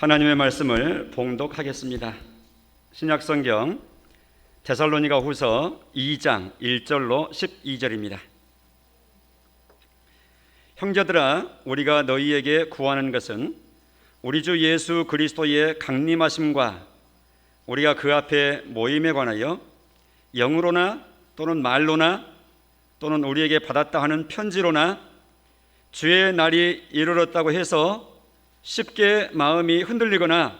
하나님의 말씀을 봉독하겠습니다. 신약성경 데살로니가 후서 2장 1절로 12절입니다. 형제들아, 우리가 너희에게 구하는 것은 우리 주 예수 그리스도의 강림하심과 우리가 그 앞에 모임에 관하여 영으로나 또는 말로나 또는 우리에게 받았다 하는 편지로나 주의 날이 이르렀다고 해서 쉽게 마음이 흔들리거나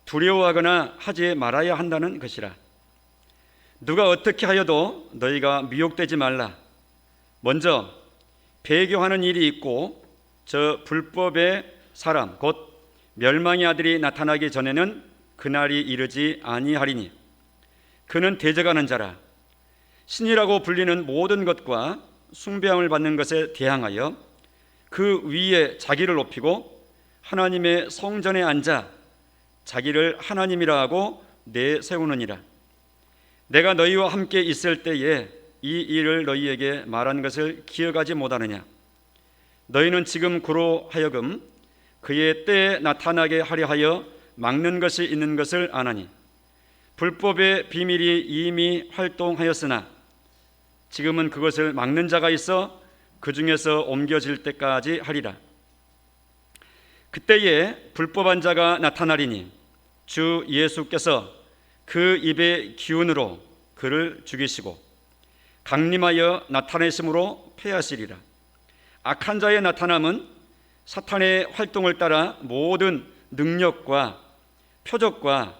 두려워하거나 하지 말아야 한다는 것이라. 누가 어떻게 하여도 너희가 미혹되지 말라. 먼저 배교하는 일이 있고 저 불법의 사람 곧 멸망의 아들이 나타나기 전에는 그날이 이르지 아니하리니 그는 대적하는 자라. 신이라고 불리는 모든 것과 숭배함을 받는 것에 대항하여 그 위에 자기를 높이고 하나님의 성전에 앉아 자기를 하나님이라 하고 내세우느니라. 내가 너희와 함께 있을 때에 이 일을 너희에게 말한 것을 기억하지 못하느냐. 너희는 지금 그로 하여금 그의 때에 나타나게 하려 하여 막는 것이 있는 것을 아나니 불법의 비밀이 이미 활동하였으나 지금은 그것을 막는 자가 있어 그 중에서 옮겨질 때까지 하리라. 그때에 불법한 자가 나타나리니 주 예수께서 그 입의 기운으로 그를 죽이시고 강림하여 나타내심으로 패하시리라. 악한 자의 나타남은 사탄의 활동을 따라 모든 능력과 표적과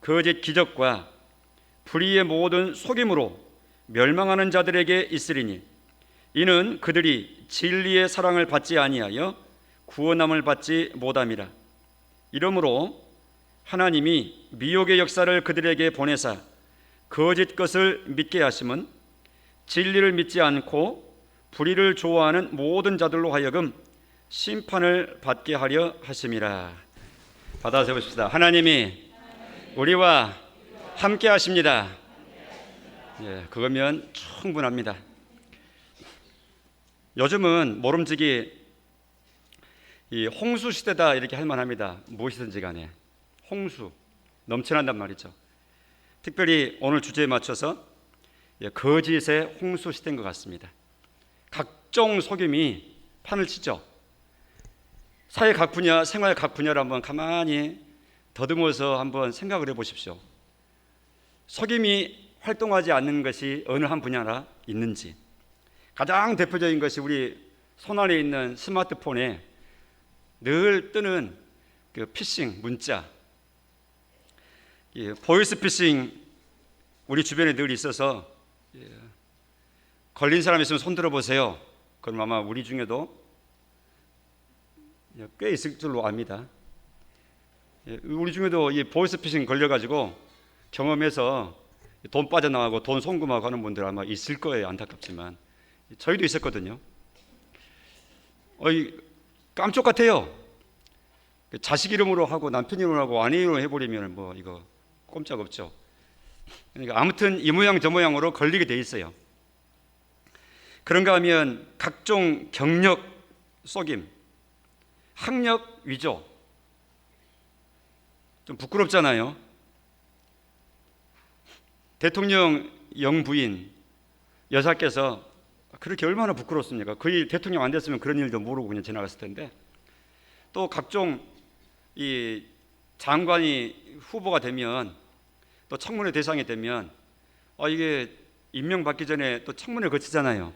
거짓 기적과 불의의 모든 속임으로 멸망하는 자들에게 있으리니 이는 그들이 진리의 사랑을 받지 아니하여 구원함을 받지 못함이라. 이러므로 하나님이 미혹의 역사를 그들에게 보내사 거짓 것을 믿게 하심은 진리를 믿지 않고 불의를 좋아하는 모든 자들로 하여금 심판을 받게 하려 하심이라. 받아 세우십시다. 하나님이 우리와 함께 하십니다. 그거면 충분합니다. 요즘은 모름지기 이 홍수 시대다 이렇게 할 만합니다. 무엇이든지 간에 홍수 넘쳐난단 말이죠. 특별히 오늘 주제에 맞춰서 거짓의 홍수 시대인 것 같습니다. 각종 속임이 판을 치죠. 사회 각 분야, 생활 각 분야를 한번 가만히 더듬어서 한번 생각을 해보십시오. 속임이 활동하지 않는 것이 어느 한 분야나 있는지. 가장 대표적인 것이 우리 손안에 있는 스마트폰에 늘 뜨는 그 피싱 문자, 보이스 피싱 우리 주변에 늘 있어서 걸린 사람 있으면 손 들어보세요. 그럼 아마 우리 중에도 꽤 있을 줄로 압니다. 우리 중에도 이 보이스 피싱 걸려가지고 경험해서 돈 빠져나가고 돈 송금하고 하는 분들 아마 있을 거예요. 안타깝지만 저희도 있었거든요. 깜짝 같아요. 자식 이름으로 하고 남편 이름으로 하고 아내 이름으로 해버리면 뭐 이거 꼼짝없죠. 그러니까 아무튼 이 모양 저 모양으로 걸리게 돼 있어요. 그런가 하면 각종 경력 속임, 학력 위조, 좀 부끄럽잖아요. 대통령 영부인 여사께서 그렇게 얼마나 부끄럽습니까? 거의 대통령 안 됐으면 그런 일도 모르고 그냥 지나갔을 텐데, 또 각종 이 장관이 후보가 되면 또 청문회 대상이 되면 이게 임명받기 전에 또 청문회 거치잖아요.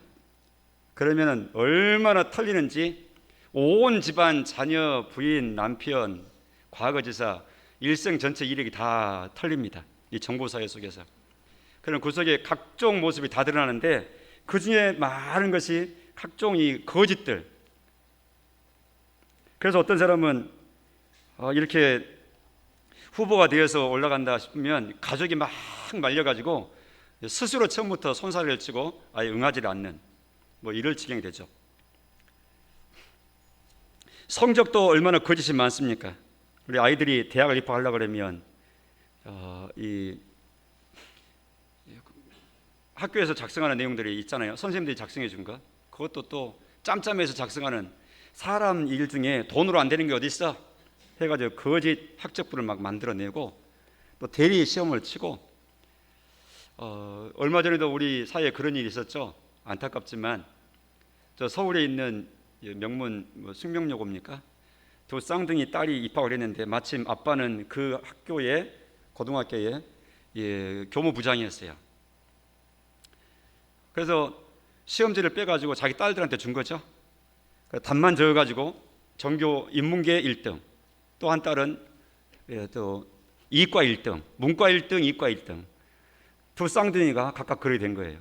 그러면 얼마나 털리는지 온 집안 자녀, 부인, 남편, 과거지사 일생 전체 이력이 다 털립니다. 이 정보사회 속에서. 그럼 그 속에 각종 모습이 다 드러나는데 그 중에 많은 것이 각종 이 거짓들. 그래서 어떤 사람은 이렇게 후보가 되어서 올라간다 싶으면 가족이 막 말려가지고 스스로 처음부터 손살을 치고 아예 응하지 않는 뭐 이럴 지경이 되죠. 성적도 얼마나 거짓이 많습니까? 우리 아이들이 대학을 입학하려고 그러면 이 학교에서 작성하는 내용들이 있잖아요. 선생님들이 작성해 준 거. 그것도 또 짬짬해서 작성하는 사람 일 중에 돈으로 안 되는 게 어디 있어? 해가지고 거짓 학적부를 막 만들어내고 또 대리 시험을 치고 얼마 전에도 우리 사회에 그런 일이 있었죠. 안타깝지만 저 서울에 있는 명문 숙명여고입니까? 두 쌍둥이 딸이 입학을 했는데 마침 아빠는 그 학교에 고등학교에 교무부장이었어요. 그래서 시험지를 빼가지고 자기 딸들한테 준 거죠. 답만 적어가지고 전교 인문계 1등, 또 한 딸은 또 이과 1등, 문과 1등, 이과 1등. 두 쌍둥이가 각각 그렇게 된 거예요.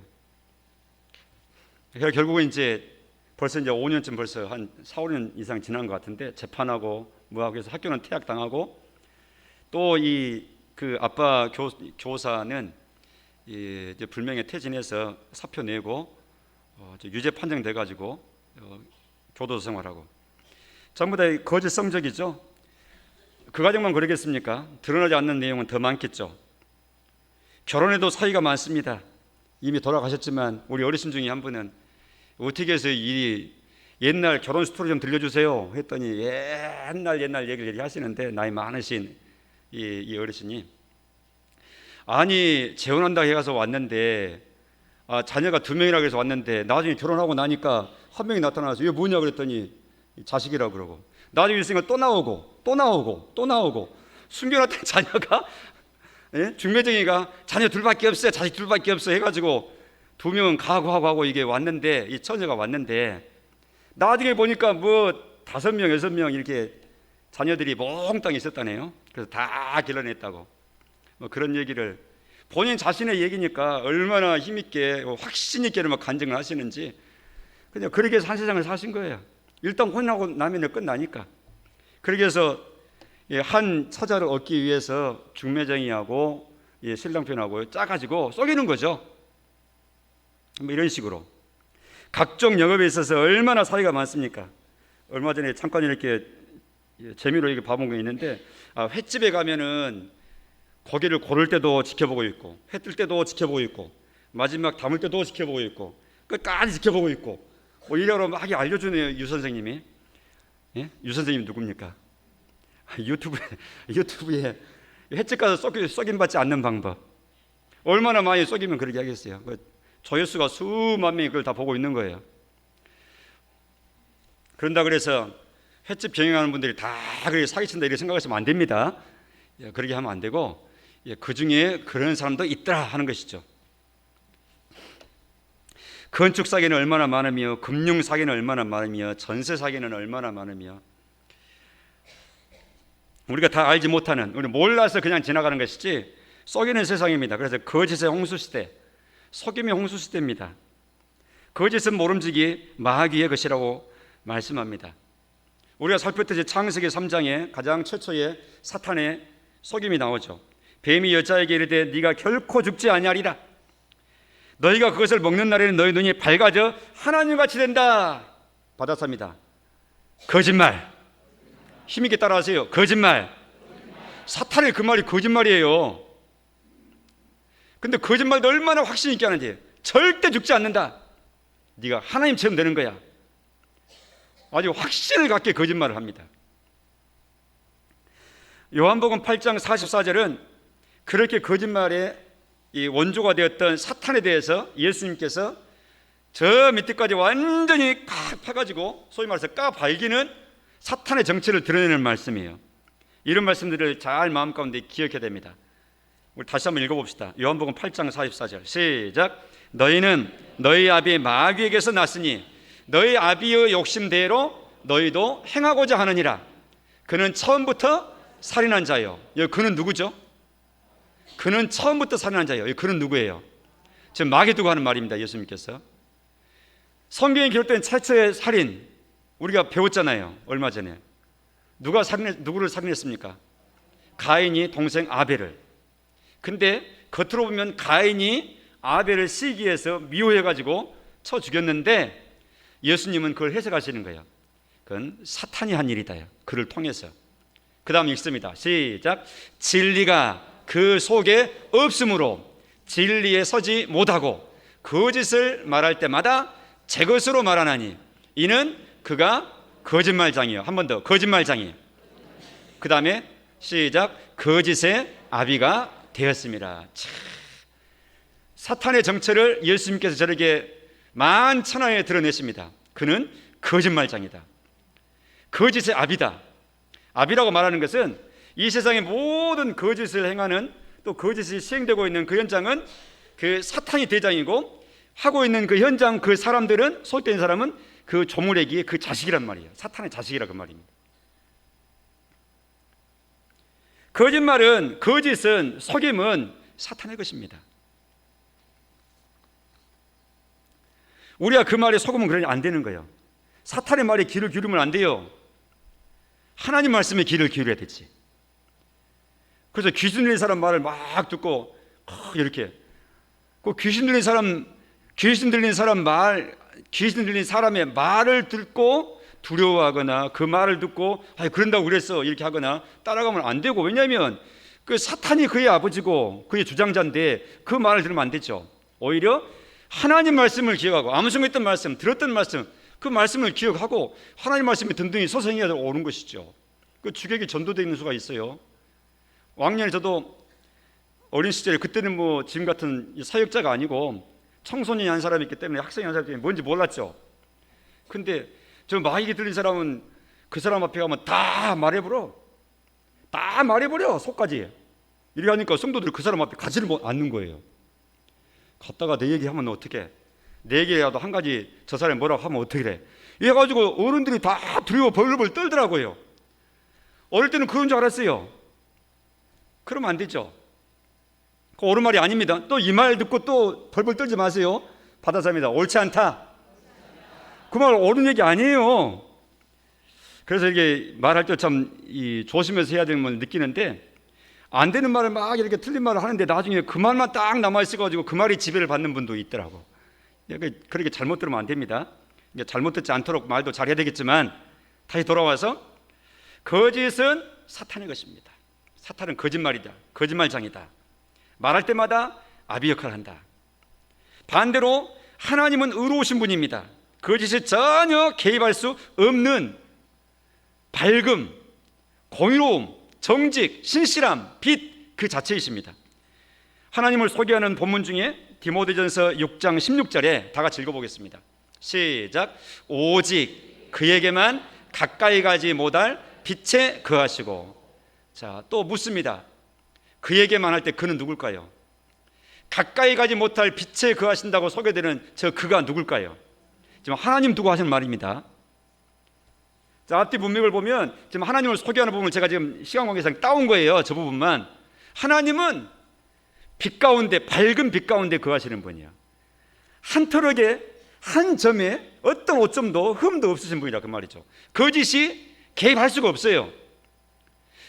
결국은 벌써 5년쯤 벌써 한 4, 5년 이상 지난 것 같은데 재판하고 뭐하고 해서 학교는 퇴학당하고 또 그 아빠 교사는 이제 불명예 퇴진해서 사표 내고 유죄 판정돼 가지고 교도소 생활하고 전부 다 거짓 성적이죠. 그 가정만 그러겠습니까? 드러나지 않는 내용은 더 많겠죠. 결혼에도 사이가 많습니다. 이미 돌아가셨지만 우리 어르신 중에 한 분은 어떻게 해서 이 옛날 결혼 스토리 좀 들려주세요 했더니 옛날 얘기를 하시는데 나이 많으신 이 어르신이 아니 재혼한다고 해서 왔는데 자녀가 2명이라고 해서 왔는데 나중에 결혼하고 나니까 한 명이 나타나서 이게 뭐냐 그랬더니 자식이라고 그러고 나중에 있으니까 또 나오고 숨겨놨던 자녀가 중매쟁이가 자녀 둘밖에 없어요, 자식 둘밖에 없어 해가지고 2명은 가고 이게 왔는데 이 처녀가 왔는데 나중에 보니까 뭐 5명, 6명 이렇게 자녀들이 몽땅 있었다네요. 그래서 다 길러냈다고 뭐 그런 얘기를 본인 자신의 얘기니까 얼마나 힘있게 확신 있게 막 간증을 하시는지 그냥 그렇게 해서 한 세상을 사신 거예요. 일단 혼나고 나면 끝나니까. 그렇게 해서 한 처자를 얻기 위해서 중매쟁이하고 신랑편하고 짜가지고 속이는 거죠. 뭐 이런 식으로 각종 영업에 있어서 얼마나 사이가 많습니까? 얼마 전에 잠깐 이렇게 재미로 이렇게 봐본 게 있는데 횟집에 가면은 고기를 고를 때도 지켜보고 있고 회 뜰 때도 지켜보고 있고 마지막 담을 때도 지켜보고 있고 끝까지 지켜보고 있고 이래로 막 알려주네요. 유 선생님이. 유 선생님 누굽니까? 유튜브에 횟집 가서 썩임 받지 않는 방법. 얼마나 많이 썩이면 그렇게 하겠어요. 조회수가 수만 명이 그걸 다 보고 있는 거예요. 그런다 그래서 횟집 경영하는 분들이 다 그렇게 사기친다 이렇게 생각하시면 안 됩니다. 그렇게 하면 안 되고 그 중에 그런 사람도 있더라 하는 것이죠. 건축 사기는 얼마나 많으며 금융 사기는 얼마나 많으며 전세 사기는 얼마나 많으며 우리가 다 알지 못하는 우리 몰라서 그냥 지나가는 것이지 속이는 세상입니다. 그래서 거짓의 홍수시대, 속임의 홍수시대입니다. 거짓은 모름지기 마귀의 것이라고 말씀합니다. 우리가 살폈듯이 창세기 3장에 가장 최초의 사탄의 속임이 나오죠. 뱀이 여자에게 이르되 네가 결코 죽지 아니하리라. 너희가 그것을 먹는 날에는 너희 눈이 밝아져 하나님같이 된다. 받아삽니다. 거짓말. 힘있게 따라하세요. 거짓말. 사탄의 그 말이 거짓말이에요. 근데 거짓말도 얼마나 확신 있게 하는지. 절대 죽지 않는다. 네가 하나님처럼 되는 거야. 아주 확신을 갖게 거짓말을 합니다. 요한복음 8장 44절은 그렇게 거짓말의 이 원조가 되었던 사탄에 대해서 예수님께서 저 밑에까지 완전히 팍 파가지고 소위 말해서 까발기는 사탄의 정체를 드러내는 말씀이에요. 이런 말씀들을 잘 마음 가운데 기억해야 됩니다. 우리 다시 한번 읽어봅시다. 요한복음 8장 44절 시작. 너희는 너희 아비 마귀에게서 났으니 너희 아비의 욕심대로 너희도 행하고자 하느니라. 그는 처음부터 살인한 자요. 그는 누구죠? 그는 처음부터 살인한 자요. 그는 누구예요? 지금 마귀 두고 하는 말입니다. 예수님께서 성경에 기록된 최초의 살인 우리가 배웠잖아요. 얼마 전에 누구를 살인했습니까? 가인이 동생 아벨을. 근데 겉으로 보면 가인이 아벨을 시기해서 미워해가지고 쳐 죽였는데 예수님은 그걸 해석하시는 거예요. 그건 사탄이 한 일이다. 그를 통해서. 그 다음 읽습니다. 시작. 진리가 그 속에 없으므로 진리에 서지 못하고 거짓을 말할 때마다 제 것으로 말하나니 이는 그가 거짓말장이요. 한 번 더 거짓말장이. 그 다음에 시작, 거짓의 아비가 되었습니다. 참, 사탄의 정체를 예수님께서 저에게 만천하에 드러내십니다. 그는 거짓말장이다. 거짓의 아비다. 아비라고 말하는 것은 이 세상의 모든 거짓을 행하는, 또 거짓이 시행되고 있는 그 현장은 그 사탄이 대장이고, 하고 있는 그 현장 그 사람들은, 소속된 사람은 그 조물애기의 그 자식이란 말이에요. 사탄의 자식이라 그 말입니다. 거짓말은, 거짓은, 속임은 사탄의 것입니다. 우리가 그 말에 속으면 그러니 안 되는 거예요. 사탄의 말에 귀를 기울이면 안 돼요. 하나님 말씀에 귀를 기울여야 되지. 그래서 귀신 들린 사람 말을 막 듣고 이렇게, 그 귀신 들린 사람의 말을 듣고 두려워하거나 그 말을 듣고 그런다고 그랬어 이렇게 하거나 따라가면 안 되고, 왜냐하면 그 사탄이 그의 아버지고 그의 주장자인데 그 말을 들으면 안 되죠. 오히려 하나님 말씀을 기억하고, 암송했던 말씀, 들었던 말씀, 그 말씀을 기억하고 하나님 말씀에 든든히 서성해야 오는 것이죠. 그 주객이 전도되어 있는 수가 있어요. 왕년에 저도 어린 시절에, 그때는 뭐 지금 같은 사역자가 아니고 청소년이 한 사람이 있기 때문에, 학생이 한 사람이 뭔지 몰랐죠. 근데 저 마이크 들린 사람은 그 사람 앞에 가면 다 말해버려, 속까지. 이렇게 하니까 성도들이 그 사람 앞에 가지를 않는 거예요. 갔다가 내 얘기하면 어떡해, 내 얘기라도 한 가지 저 사람이 뭐라고 하면 어떻게 해, 이래가지고 어른들이 다 두려워 벌벌 떨더라고요. 어릴 때는 그런 줄 알았어요. 그러면 안 되죠. 그 옳은 말이 아닙니다. 또 이 말 듣고 또 벌벌 떨지 마세요. 받아삽니다. 옳지 않다. 그 말 옳은 얘기 아니에요. 그래서 이게 말할 때 참 조심해서 해야 되는 걸 느끼는데, 안 되는 말을 막 이렇게 틀린 말을 하는데 나중에 그 말만 딱 남아있어가지고 그 말이 지배를 받는 분도 있더라고. 그렇게 잘못 들으면 안 됩니다. 이제 잘못 듣지 않도록 말도 잘해야 되겠지만, 다시 돌아와서 거짓은 사탄의 것입니다. 사탄은 거짓말이다, 거짓말장이다. 말할 때마다 아비 역할을 한다. 반대로 하나님은 의로우신 분입니다. 거짓에 전혀 개입할 수 없는 밝음, 공의로움, 정직, 신실함, 빛 그 자체이십니다. 하나님을 소개하는 본문 중에 디모데전서 6장 16절에 다 같이 읽어보겠습니다. 시작. 오직 그에게만 가까이 가지 못할 빛에 거하시고. 자, 또 묻습니다. 그에게만 할 때 그는 누굴까요? 가까이 가지 못할 빛에 거하신다고 소개되는 저 그가 누굴까요? 지금 하나님 두고 하시는 말입니다. 자, 앞뒤 문맥을 보면 지금 하나님을 소개하는 부분을 제가 지금 시간 관계상 따온 거예요. 저 부분만. 하나님은 빛 가운데, 밝은 빛 가운데 거하시는 분이야. 한 터럭에 한 점에 어떤 오점도 흠도 없으신 분이라 그 말이죠. 거짓이 개입할 수가 없어요.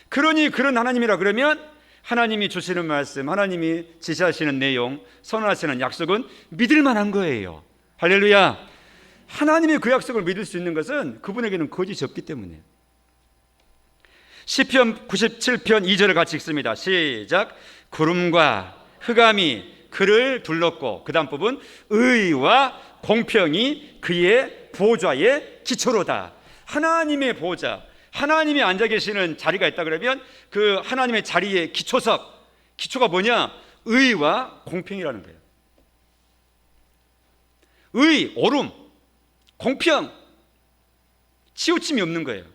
그러니 그런 하나님이라 그러면 하나님이 주시는 말씀, 하나님이 지시하시는 내용, 선언하시는 약속은 믿을 만한 거예요. 할렐루야. 하나님의 그 약속을 믿을 수 있는 것은 그분에게는 거짓이 없기 때문에. 시편 97편 2절을 같이 읽습니다. 시작. 구름과 흑암이 그를 둘렀고, 그 다음 부분, 의와 공평이 그의 보좌의 기초로다. 하나님의 보좌, 하나님이 앉아 계시는 자리가 있다 그러면 그 하나님의 자리의 기초석, 기초가 뭐냐? 의와 공평이라는 거예요. 의, 옳음, 공평, 치우침이 없는 거예요.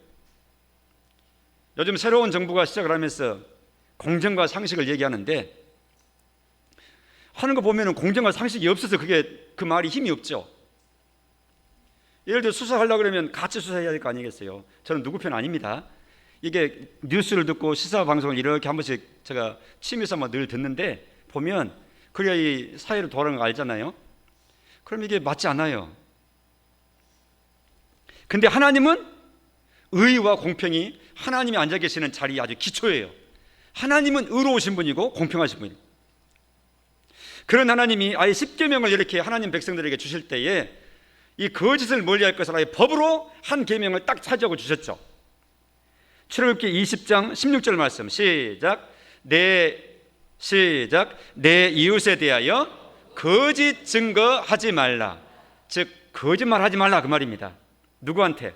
요즘 새로운 정부가 시작을 하면서 공정과 상식을 얘기하는데, 하는 거 보면은 공정과 상식이 없어서 그 말이 힘이 없죠. 예를 들어 수사하려고 그러면 같이 수사해야 될 거 아니겠어요? 저는 누구 편 아닙니다. 이게 뉴스를 듣고 시사 방송을 이렇게 한 번씩 제가 취미삼아 늘 듣는데, 보면 그래야 이 사회를 돌아가는 거 알잖아요. 그럼 이게 맞지 않아요. 근데 하나님은 의와 공평이 하나님이 앉아 계시는 자리에 아주 기초예요. 하나님은 의로우신 분이고 공평하신 분이에요. 그런 하나님이 아예 십계명을 이렇게 하나님 백성들에게 주실 때에 이 거짓을 멀리할 것을 아예 법으로 한 계명을 딱 차지하고 주셨죠. 출애굽기 20장 16절 말씀 시작. 내 이웃에 대하여 거짓 증거하지 말라. 즉 거짓말하지 말라 그 말입니다. 누구한테?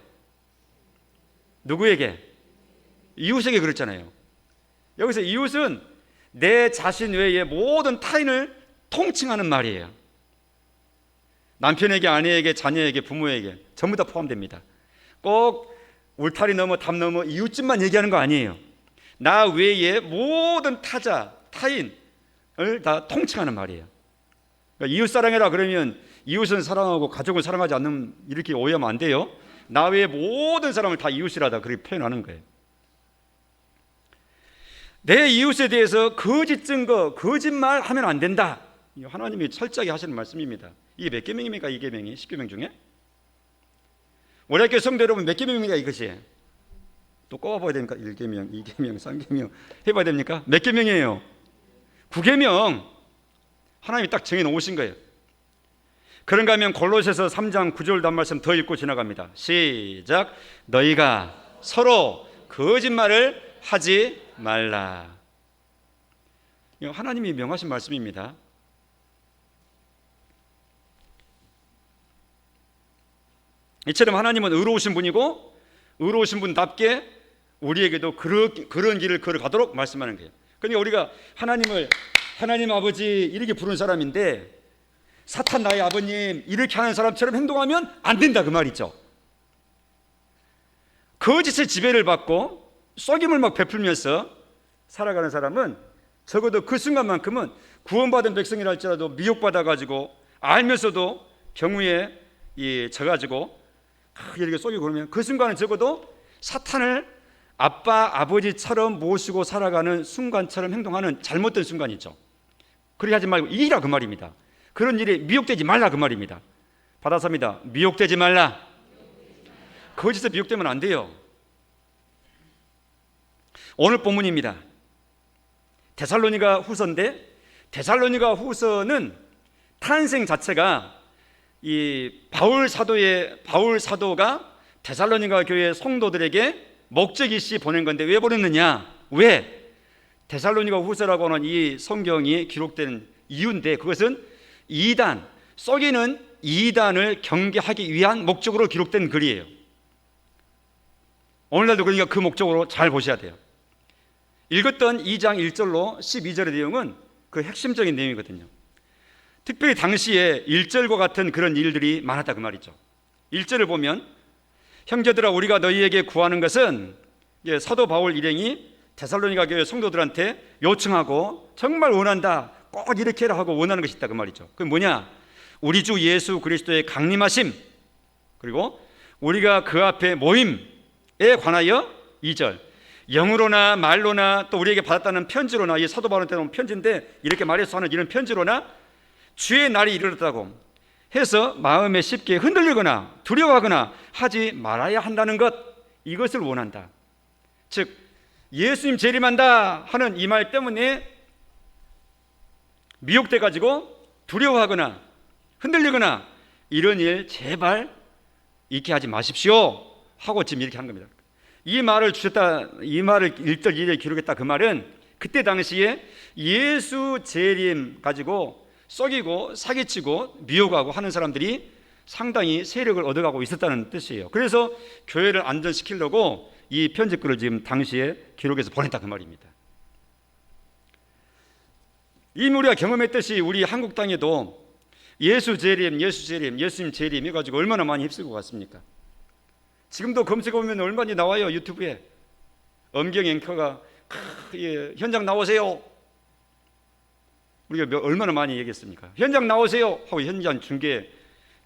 누구에게? 이웃에게 그랬잖아요. 여기서 이웃은 내 자신 외에 모든 타인을 통칭하는 말이에요. 남편에게, 아내에게, 자녀에게, 부모에게 전부 다 포함됩니다. 꼭 울타리 넘어 담 넘어 이웃집만 얘기하는 거 아니에요. 나 외에 모든 타자, 타인을 다 통칭하는 말이에요. 그러니까 이웃사랑해라 그러면 이웃은 사랑하고 가족을 사랑하지 않는, 이렇게 오해하면 안 돼요. 나 외에 모든 사람을 다 이웃이라다 그렇게 표현하는 거예요. 내 이웃에 대해서 거짓 증거, 거짓말 하면 안 된다. 하나님이 철저하게 하시는 말씀입니다. 이게 몇 계명입니까? 2계명이 10계명 중에? 우리 학교 성도 여러분 몇 계명입니까 이것이? 또 꼽아봐야 됩니까? 1계명, 2계명, 3계명 해봐야 됩니까? 몇 계명이에요? 9계명. 하나님이 딱 정해놓으신 거예요. 그런가 하면 골로새서 3장 9절 단말씀 더 읽고 지나갑니다. 시작. 너희가 서로 거짓말을 하지 말라. 하나님이 명하신 말씀입니다. 이처럼 하나님은 의로우신 분이고 의로우신 분답게 우리에게도 그런 길을 걸어가도록 말씀하는 거예요. 그러니까 우리가 하나님을 하나님 아버지 이렇게 부르는 사람인데 사탄 나의 아버님 이렇게 하는 사람처럼 행동하면 안 된다 그 말이죠. 거짓의 지배를 받고 속임을 막 베풀면서 살아가는 사람은 적어도 그 순간만큼은 구원받은 백성이라 할지라도 미혹받아가지고 알면서도 경우에 져가지고 이렇게 속이고 그러면 그 순간은 적어도 사탄을 아빠 아버지처럼 모시고 살아가는 순간처럼 행동하는 잘못된 순간이죠. 그렇게 하지 말고 이기라 그 말입니다. 그런 일에 미혹되지 말라 그 말입니다. 받아섭니다. 미혹되지 말라. 거짓에 미혹되면 안 돼요. 오늘 본문입니다. 데살로니가 후서인데 데살로니가 후서는 탄생 자체가 이 바울 사도가 데살로니가 교회 성도들에게 목적이시 보낸 건데 왜 보냈느냐? 왜? 데살로니가 후서라고 하는 이 성경이 기록된 이유인데 그것은 이단, 속이는 이단을 경계하기 위한 목적으로 기록된 글이에요. 오늘날도 그러니까 그 목적으로 잘 보셔야 돼요. 읽었던 2장 1절로 12절의 내용은 그 핵심적인 내용이거든요. 특별히 당시에 1절과 같은 그런 일들이 많았다 그 말이죠. 1절을 보면 형제들아 우리가 너희에게 구하는 것은 사도 바울 일행이 데살로니가 교회 성도들한테 요청하고 정말 원한다 꼭 이렇게 해라 하고 원하는 것이 있다 그 말이죠. 그게 뭐냐? 우리 주 예수 그리스도의 강림하심 그리고 우리가 그 앞에 모임에 관하여 2절 영으로나 말로나 또 우리에게 받았다는 편지로나 이 사도 바울한테 온 편지인데 이렇게 말해서 하는 이런 편지로나 주의 날이 이르렀다고 해서 마음에 쉽게 흔들리거나 두려워하거나 하지 말아야 한다는 것 이것을 원한다. 즉 예수님 재림한다 하는 이 말 때문에 미혹돼 가지고 두려워하거나 흔들리거나 이런 일 제발 있게 하지 마십시오 하고 지금 이렇게 하는 겁니다. 이 말을 주셨다, 이 말을 1절 2절에 기록했다 그 말은 그때 당시에 예수 재림 가지고 속이고 사기치고 미혹하고 하는 사람들이 상당히 세력을 얻어가고 있었다는 뜻이에요. 그래서 교회를 안전시키려고 이 편지글을 지금 당시에 기록해서 보냈다 그 말입니다. 이미 우리가 경험했듯이 우리 한국 땅에도 예수 재림, 예수님 재림 해가지고 얼마나 많이 휩쓸고 갔습니까? 지금도 검색해보면 얼마나 나와요 유튜브에. 엄경 앵커가 현장 나오세요. 우리가 얼마나 많이 얘기했습니까? 현장 나오세요 하고 현장 중계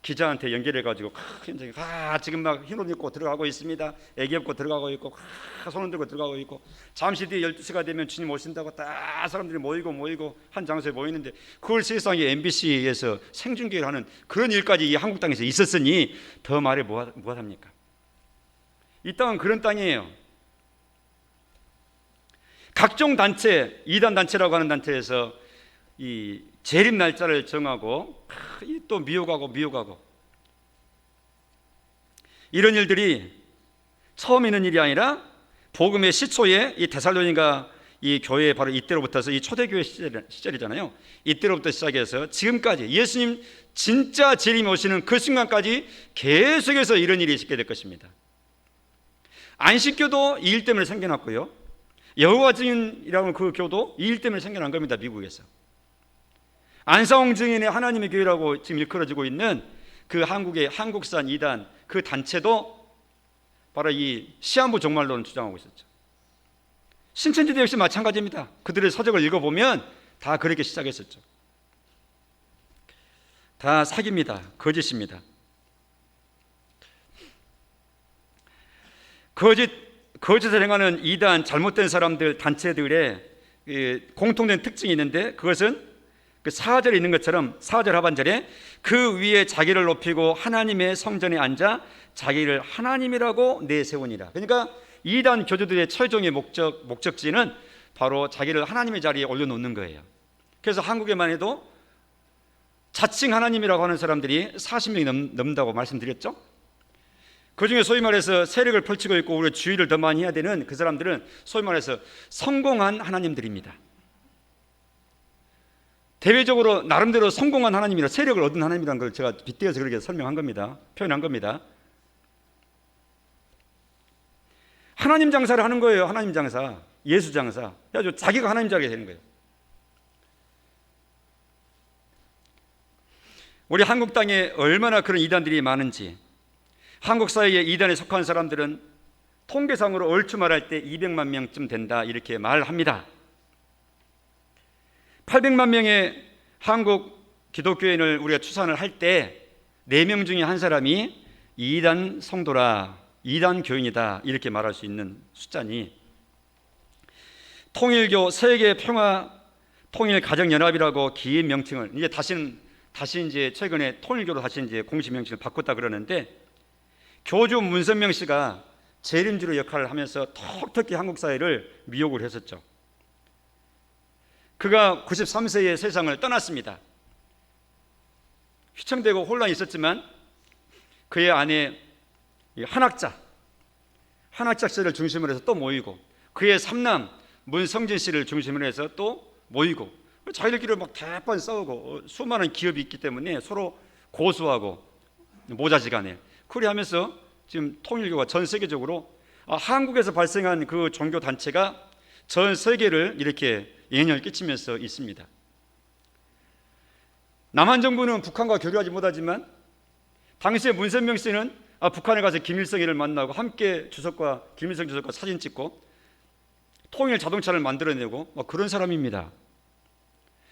기자한테 연결해가지고 현장에 지금 막 흰옷 입고 들어가고 있습니다. 애기 업고 들어가고 있고 손을 들고 들어가고 있고 잠시 뒤에 12시가 되면 주님 오신다고 다 사람들이 모이고 한 장소에 모이는데 그걸 세상에 MBC에서 생중계를 하는 그런 일까지 이 한국 땅에서 있었으니 더 말해 무엇합니까? 이 땅은 그런 땅이에요. 각종 단체, 이단 단체라고 하는 단체에서 이 재림 날짜를 정하고 또 미혹하고 이런 일들이 처음 있는 일이 아니라 복음의 시초에 이 데살로니가 이 교회 바로 이때로부터서 이 초대교회 시절이잖아요. 이때로부터 시작해서 지금까지 예수님 진짜 재림이 오시는 그 순간까지 계속해서 이런 일이 있게 될 것입니다. 안식교도 이 일 때문에 생겨났고요. 여호와 증인이라는 그 교도 이 일 때문에 생겨난 겁니다. 미국에서. 안사홍 증인의 하나님의 교회라고 지금 일컬어지고 있는 그 한국의 한국산 이단 그 단체도 바로 이 시한부 종말론을 주장하고 있었죠. 신천지도 역시 마찬가지입니다. 그들의 서적을 읽어보면 다 그렇게 시작했었죠. 다 사기입니다. 거짓입니다. 거짓을 행하는 이단 잘못된 사람들 단체들의 공통된 특징이 있는데, 그것은 그 4절에 있는 것처럼 4절 하반절에 그 위에 자기를 높이고 하나님의 성전에 앉아 자기를 하나님이라고 내세우니라. 그러니까 이단 교주들의 최종의 목적지는 바로 자기를 하나님의 자리에 올려놓는 거예요. 그래서 한국에만 해도 자칭 하나님이라고 하는 사람들이 40명이 넘는다고 말씀드렸죠. 그 중에 소위 말해서 세력을 펼치고 있고 우리가 주의를 더 많이 해야 되는 그 사람들은 소위 말해서 성공한 하나님들입니다. 대외적으로 나름대로 성공한 하나님이라, 세력을 얻은 하나님이라는 걸 제가 빗대어서 그렇게 설명한 겁니다. 표현한 겁니다. 하나님 장사를 하는 거예요. 하나님 장사, 예수 장사. 그래서 자기가 하나님 자리에 되는 거예요. 우리 한국 땅에 얼마나 그런 이단들이 많은지, 한국 사회에 이단에 속한 사람들은 통계상으로 얼추 말할 때 200만 명쯤 된다 이렇게 말합니다. 800만 명의 한국 기독교인을 우리가 추산을 할 때 4명 중에 한 사람이 이단 성도라, 이단 교인이다 이렇게 말할 수 있는 숫자니, 통일교 세계 평화 통일 가정연합이라고 긴 명칭을 이제 다시 이제 최근에 통일교로 다시 이제 공식 명칭을 바꿨다 그러는데, 교주 문선명 씨가 재림주로 역할을 하면서 톡톡히 한국 사회를 미혹을 했었죠. 그가 93세에 세상을 떠났습니다. 휘청대고 혼란이 있었지만 그의 아내 한학자 씨를 중심으로 해서 또 모이고, 그의 삼남 문성진 씨를 중심으로 해서 또 모이고, 자기들끼리 막 대판 싸우고, 수많은 기업이 있기 때문에 서로 고수하고 모자지간에 그리 하면서 지금 통일교가 전 세계적으로 한국에서 발생한 그 종교 단체가 전 세계를 이렇게 영향을 끼치면서 있습니다. 남한 정부는 북한과 교류하지 못하지만 당시에 문선명 씨는 북한에 가서 김일성이를 만나고 함께 김일성 주석과 사진 찍고 통일 자동차를 만들어내고 그런 사람입니다.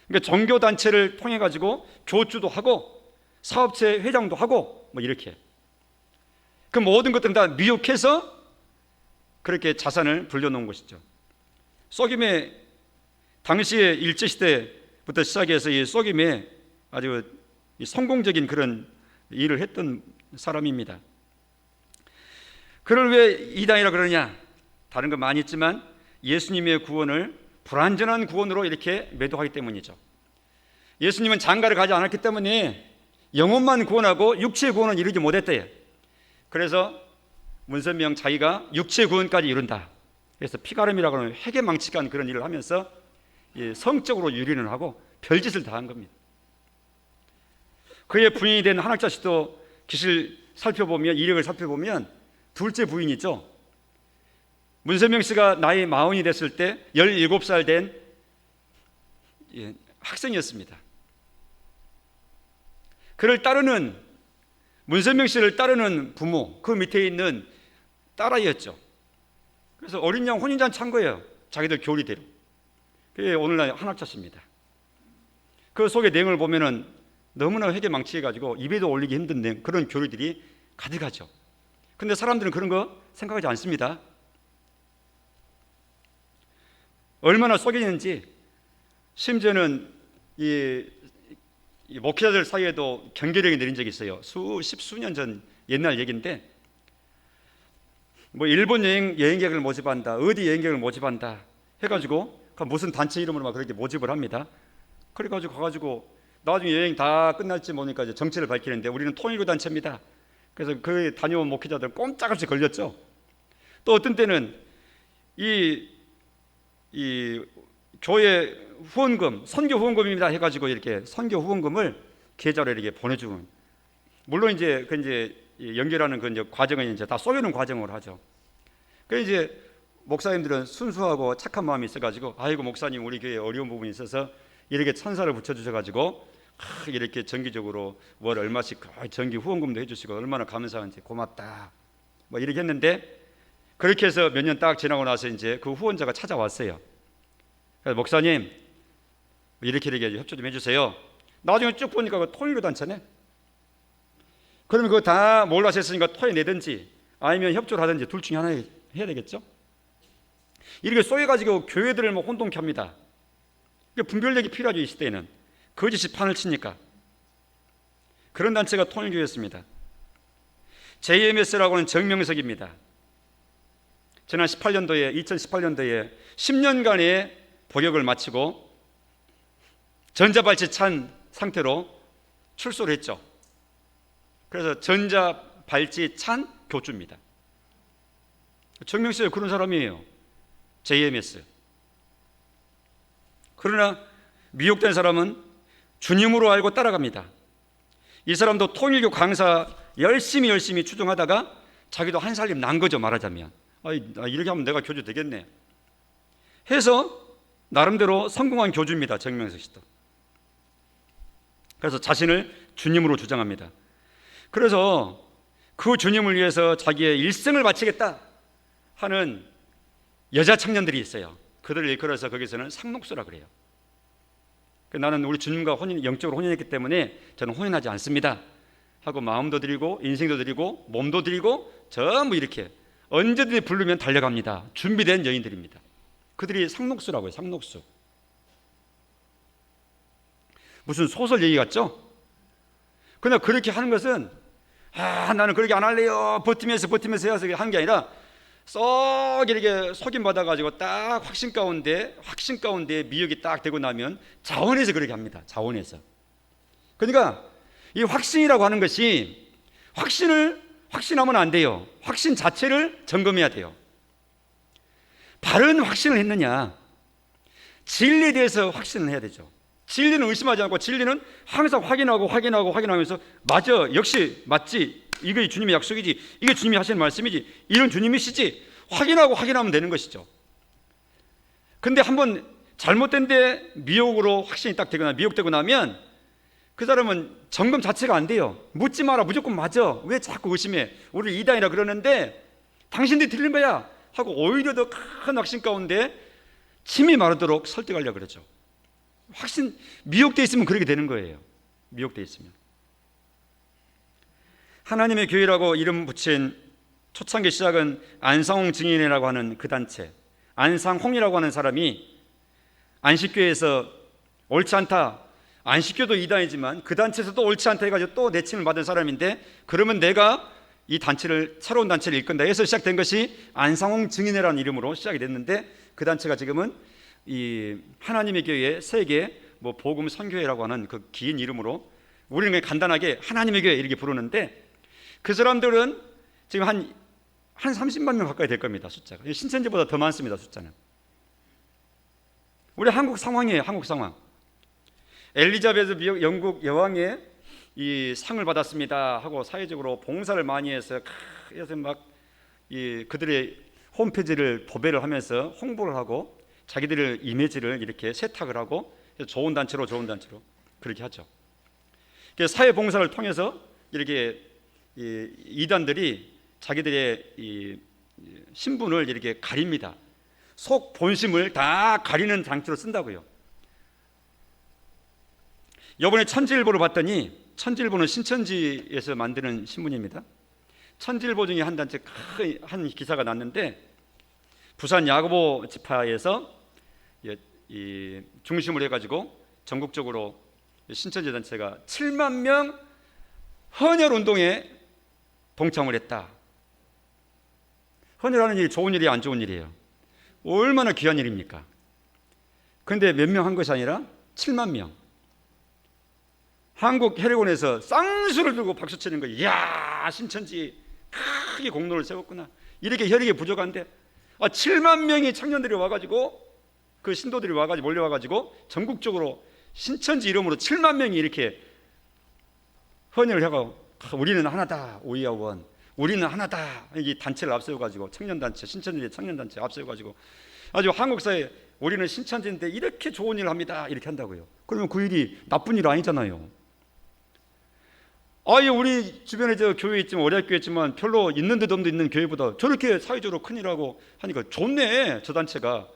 그러니까 종교 단체를 통해 가지고 교주도 하고 사업체 회장도 하고 이렇게 그 모든 것들은 다 미혹해서 그렇게 자산을 불려놓은 것이죠. 쏘김에 당시에 일제시대부터 시작해서 이 쏘김에 아주 성공적인 그런 일을 했던 사람입니다. 그를 왜 이단이라 그러냐? 다른 거 많이 있지만 예수님의 구원을 불완전한 구원으로 이렇게 매도하기 때문이죠. 예수님은 장가를 가지 않았기 때문에 영혼만 구원하고 육체의 구원은 이루지 못했대요. 그래서 문선명 자기가 육체의 구원까지 이룬다. 그래서 피가름이라고 하는 회개망측한 그런 일을 하면서 성적으로 유린을 하고 별짓을 다 한 겁니다. 그의 부인이 된 한학자 씨도 기실 살펴보면, 이력을 살펴보면 둘째 부인이죠. 문선명 씨가 나이 40이 됐을 때 17살 된 학생이었습니다. 그를 따르는, 문선명 씨를 따르는 부모, 그 밑에 있는 딸아이였죠. 그래서 어린 양 혼인잔치 한 거예요. 자기들 교리대로. 그게 오늘날 한학자 씨입니다. 그 속의 내용을 보면은 너무나 회개망치해가지고 입에도 올리기 힘든 그런 교리들이 가득하죠. 근데 사람들은 그런 거 생각하지 않습니다. 얼마나 속이는지, 심지어는 이 목회자들 사이에도 경계령이 내린 적이 있어요. 십수년 전 옛날 얘기인데, 일본 여행객을 모집한다, 어디 여행객을 모집한다 해가지고 무슨 단체 이름으로 막 그렇게 모집을 합니다. 그래가지고 가가지고 나중에 여행 다 끝날지 모르니까 이제 정체를 밝히는데 우리는 통일교 단체입니다. 그래서 그 다녀온 목회자들 꼼짝없이 걸렸죠. 또 어떤 때는 이 교회 후원금, 선교 후원금입니다 해가지고 이렇게 선교 후원금을 계좌로 이렇게 보내주고, 물론 이제 연결하는 그 이제 과정은 이제 다 쏘여는 과정으로 하죠. 그래서 이제 목사님들은 순수하고 착한 마음이 있어가지고, 아이고 목사님 우리 교회에 어려운 부분이 있어서 이렇게 천사를 붙여주셔가지고 이렇게 정기적으로 월 얼마씩 정기 후원금도 해주시고 얼마나 감사한지 고맙다 뭐 이렇게 했는데, 그렇게 해서 몇 년 딱 지나고 나서 이제 그 후원자가 찾아왔어요. 그래서 목사님 이렇게 협조 좀 해주세요. 나중에 쭉 보니까 그 통일교 단체네. 그러면 그거 다 몰라서 했으니까 토해내든지 아니면 협조를 하든지 둘 중에 하나 해야 되겠죠. 이렇게 쏘여가지고 교회들을 뭐 혼동케 합니다. 분별력이 필요하죠. 이 시대에는 거짓이 판을 치니까. 그런 단체가 통일교였습니다. JMS라고 하는 정명석입니다. 지난 2018년도에 10년간의 복역을 마치고 전자발찌 찬 상태로 출소를 했죠. 그래서 전자발찌 찬 교주입니다. 정명석이 그런 사람이에요. JMS. 그러나 미혹된 사람은 주님으로 알고 따라갑니다. 이 사람도 통일교 강사 열심히 추종하다가 자기도 한 살림 난 거죠. 말하자면 이렇게 하면 내가 교주 되겠네 해서 나름대로 성공한 교주입니다. 정명석 씨도. 그래서 자신을 주님으로 주장합니다. 그래서 그 주님을 위해서 자기의 일생을 바치겠다 하는 여자 청년들이 있어요. 그들을 일컬어서 거기서는 상록수라 그래요. 나는 우리 주님과 영적으로 혼인했기 때문에 저는 혼인하지 않습니다 하고 마음도 드리고 인생도 드리고 몸도 드리고 전부 이렇게 언제든지 부르면 달려갑니다. 준비된 여인들입니다. 그들이 상록수라고요. 상록수. 무슨 소설 얘기 같죠? 그러나 그렇게 하는 것은 나는 그렇게 안 할래요 버티면서 해서 하는 게 아니라 쏙 이렇게 속임 받아가지고 딱 확신 가운데 미혹이 딱 되고 나면 자원해서 그렇게 합니다. 자원해서. 그러니까 이 확신이라고 하는 것이 확신하면 안 돼요. 확신 자체를 점검해야 돼요. 바른 확신을 했느냐, 진리에 대해서 확신을 해야 되죠. 진리는 의심하지 않고 진리는 항상 확인하면서 맞아, 역시 맞지, 이게 주님의 약속이지, 이게 주님이 하시는 말씀이지, 이런 주님이시지 확인하면 되는 것이죠. 근데 한번 잘못된 데 미혹으로 확신이 딱 되거나 미혹되고 나면 그 사람은 점검 자체가 안 돼요. 묻지 마라, 무조건 맞아, 왜 자꾸 의심해, 우리 이단이라 그러는데 당신들이 틀린 거야 하고 오히려 더 큰 확신 가운데 침이 마르도록 설득하려고 그러죠. 확신, 미혹되어 있으면 그렇게 되는 거예요. 미혹되어 있으면. 하나님의 교회라고 이름 붙인 초창기 시작은 안상홍 증인이라고 하는 그 단체, 안상홍이라고 하는 사람이 안식교에서 옳지 않다, 안식교도 이단이지만 그 단체에서도 옳지 않다 해가지고 또 내침을 받은 사람인데, 그러면 내가 이 단체를, 새로운 단체를 일건다 해서 시작된 것이 안상홍 증인회라는 이름으로 시작이 됐는데, 그 단체가 지금은 이 하나님의 교회 세계 복음 선교회라고 하는 그 긴 이름으로 우리는 그냥 간단하게 하나님의 교회 이렇게 부르는데, 그 사람들은 지금 한 30만 명 가까이 될 겁니다. 숫자가 신천지보다 더 많습니다. 숫자는. 우리 한국 상황이에요. 한국 상황. 엘리자베스 영국 여왕의 이 상을 받았습니다 하고 사회적으로 봉사를 많이 해서 막 그들의 홈페이지를 도배를 하면서 홍보를 하고 자기들의 이미지를 이렇게 세탁을 하고 좋은 단체로 그렇게 하죠. 사회 봉사를 통해서 이렇게 이단들이 자기들의 이 신분을 이렇게 가립니다. 속 본심을 다 가리는 장치로 쓴다고요. 이번에 천지일보를 봤더니, 천지일보는 신천지에서 만드는 신문입니다. 천지일보 중에 한 단체 한 기사가 났는데, 부산 야고보 지파에서 이 중심을 해가지고 전국적으로 신천지 단체가 7만 명 헌혈 운동에 동참을 했다. 헌혈하는 일이 좋은 일이 안 좋은 일이에요. 얼마나 귀한 일입니까? 그런데 몇 명 한 것이 아니라 7만 명. 한국 혈액원에서 쌍수를 들고 박수치는 거예요. 이야, 신천지 크게 공로를 세웠구나. 이렇게 혈액이 부족한데 7만 명의 청년들이 와가지고, 그 신도들이 와가지고 몰려와가지고 전국적으로 신천지 이름으로 7만 명이 이렇게 헌혈을 하고, 우리는 하나다, 오이와 원, 우리는 하나다. 이 단체를 앞세워가지고 청년단체, 신천지의 청년단체 앞세워가지고 아주 한국사회 우리는 신천지인데 이렇게 좋은 일을 합니다. 이렇게 한다고요. 그러면 그 일이 나쁜 일 아니잖아요. 아예 우리 주변에 저 교회 있지만 어린이 교회 있지만 별로 있는 데도 없는 있는 교회보다 저렇게 사회적으로 큰일하고 하니까 좋네. 저 단체가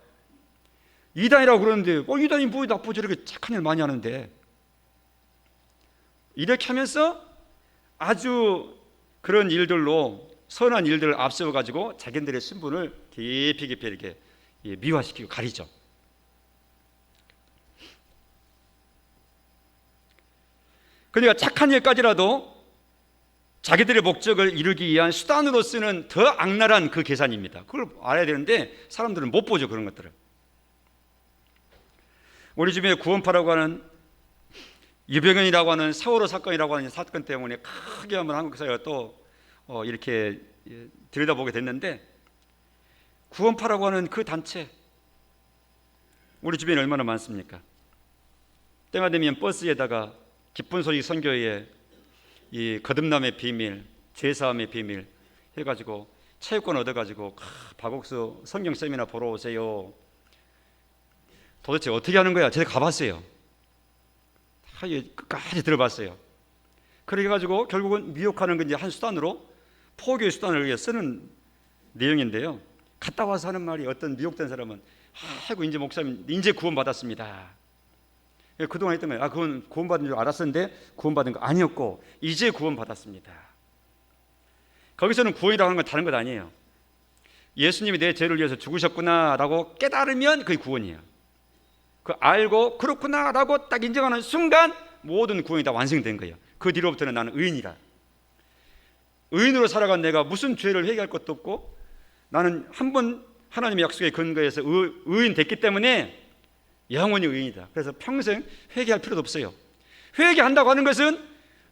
이단이라고 그러는데 이단이 뭐 나쁘고 저렇게 착한 일 많이 하는데 이렇게 하면서 아주 그런 일들로 선한 일들을 앞세워가지고 자기들의 신분을 깊이 이렇게 미화시키고 가리죠. 그러니까 착한 일까지라도 자기들의 목적을 이루기 위한 수단으로 쓰는 더 악랄한 그 계산입니다. 그걸 알아야 되는데 사람들은 못 보죠. 그런 것들을. 우리 주변에 구원파라고 하는 유병현이라고 하는 세월호 사건이라고 하는 사건 때문에 크게 한번 한국 사회가 또 이렇게 들여다보게 됐는데 구원파라고 하는 그 단체 우리 주변에 얼마나 많습니까? 때가 되면 버스에다가 기쁜 소식 선교회에 이 거듭남의 비밀, 죄사함의 비밀 해가지고 체육권 얻어가지고 박옥수 성경 세미나 보러 오세요. 도대체 어떻게 하는 거야? 제가 가봤어요. 다 끝까지 들어봤어요. 그렇게 해가지고 결국은 미혹하는 건 이제 한 수단으로 포교의 수단을 위해 쓰는 내용인데요. 갔다 와서 하는 말이 어떤 미혹된 사람은 아이고 이제 목사님 이제 구원받았습니다. 그동안 했던 거예요. 그건 구원받은 줄 알았었는데 구원받은 거 아니었고 이제 구원받았습니다. 거기서는 구원이라고 하는 건 다른 것 아니에요. 예수님이 내 죄를 위해서 죽으셨구나라고 깨달으면 그게 구원이에요. 그 알고 그렇구나라고 딱 인정하는 순간 모든 구원이 다 완성된 거예요. 그 뒤로부터는 나는 의인이다. 의인으로 살아간 내가 무슨 죄를 회개할 것도 없고 나는 한 번 하나님의 약속에 근거해서 의인 됐기 때문에 영원히 의인이다. 그래서 평생 회개할 필요도 없어요. 회개한다고 하는 것은